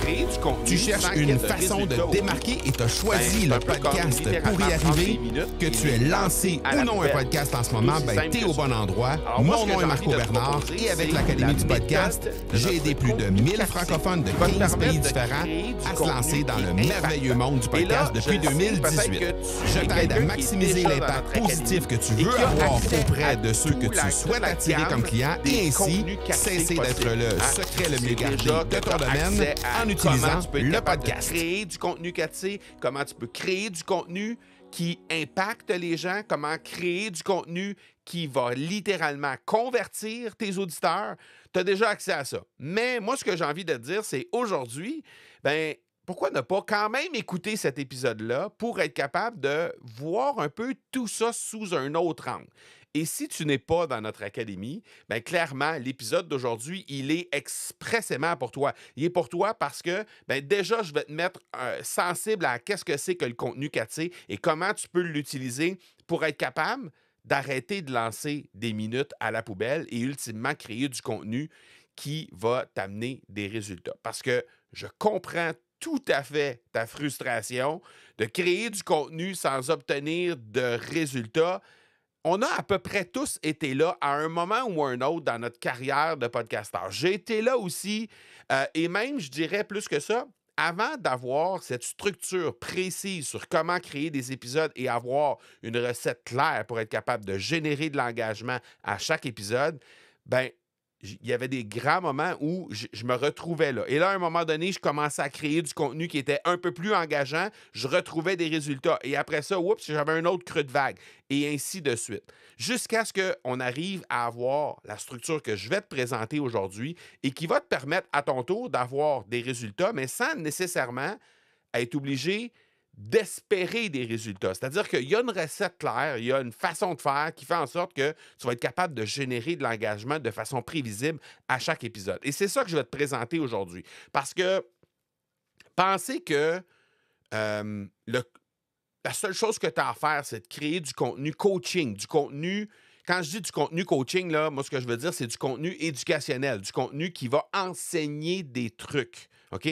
créer du contenu. Tu cherches sans qu'il y ait une de façon de résultats te démarquer et tu as choisi Ben, le un peu comme podcast pour y littéralement prendre arriver. des minutes Que et tu es les lancé lancer à ou la non un poubelle. podcast en ce C'est moment, aussi ben simple t'es que au ça. bon endroit. Alors, moi, ce Mon que nom j'ai est envie Marco de te Bernard proposer, et avec c'est l'Académie la du podcast, méthode de j'ai notre aidé plus de contenu 1000 capté francophones de qui va te 15 pays permettre de différents créer du à se contenu lancer dans qui le est merveilleux impactant. monde du Et là, podcast depuis je sais, 2018. peut-être que tu Je es t'aide à quelqu'un qui est maximiser déjà dans l'impact notre positif que tu académie et veux qui a avoir accès auprès à de ceux que toute tu souhaites la attirer gamme comme client des et ainsi contenus captés cesser d'être possibles. le Hein? secret le Tu mieux sais gardé déjà de que ton tu as domaine accès à en comment utilisant tu peux être le capable de podcast. créer du contenu capté, comment tu peux créer du contenu qui impacte les gens, comment créer du contenu qui va littéralement convertir tes auditeurs. Tu as déjà accès à ça. Mais moi, ce que j'ai envie de te dire, c'est aujourd'hui, ben pourquoi ne pas quand même écouter cet épisode-là pour être capable de voir un peu tout ça sous un autre angle? Et si tu n'es pas dans notre académie, bien clairement, l'épisode d'aujourd'hui, il est expressément pour toi. Il est pour toi parce que, ben déjà, je vais te mettre sensible à qu'est-ce que c'est que le contenu 4C et comment tu peux l'utiliser pour être capable d'arrêter de lancer des minutes à la poubelle et ultimement créer du contenu qui va t'amener des résultats. Parce que je comprends tout à fait ta frustration de créer du contenu sans obtenir de résultats. On a à peu près tous été là à un moment ou un autre dans notre carrière de podcasteur. J'ai été là aussi, et même, je dirais plus que ça, avant d'avoir cette structure précise sur comment créer des épisodes et avoir une recette claire pour être capable de générer de l'engagement à chaque épisode, ben il y avait des grands moments où je me retrouvais là. Et là, à un moment donné, je commençais à créer du contenu qui était un peu plus engageant. Je retrouvais des résultats. Et après ça, oups, j'avais un autre creux de vague. Et ainsi de suite. Jusqu'à ce qu'on arrive à avoir la structure que je vais te présenter aujourd'hui et qui va te permettre à ton tour d'avoir des résultats, mais sans nécessairement être obligé d'espérer des résultats. C'est-à-dire qu'il y a une recette claire, il y a une façon de faire qui fait en sorte que tu vas être capable de générer de l'engagement de façon prévisible à chaque épisode. Et c'est ça que je vais te présenter aujourd'hui. Parce que penser que la seule chose que tu as à faire, c'est de créer du contenu coaching, du contenu. Quand je dis du contenu coaching, là, moi, ce que je veux dire, c'est du contenu éducationnel, du contenu qui va enseigner des trucs. OK?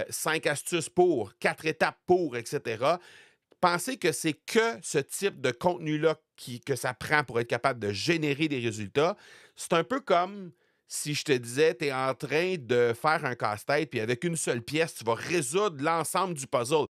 5 astuces pour, 4 étapes pour, etc. Pensez que c'est que ce type de contenu-là que ça prend pour être capable de générer des résultats. C'est un peu comme si je te disais, tu es en train de faire un casse-tête, puis avec une seule pièce, tu vas résoudre l'ensemble du puzzle.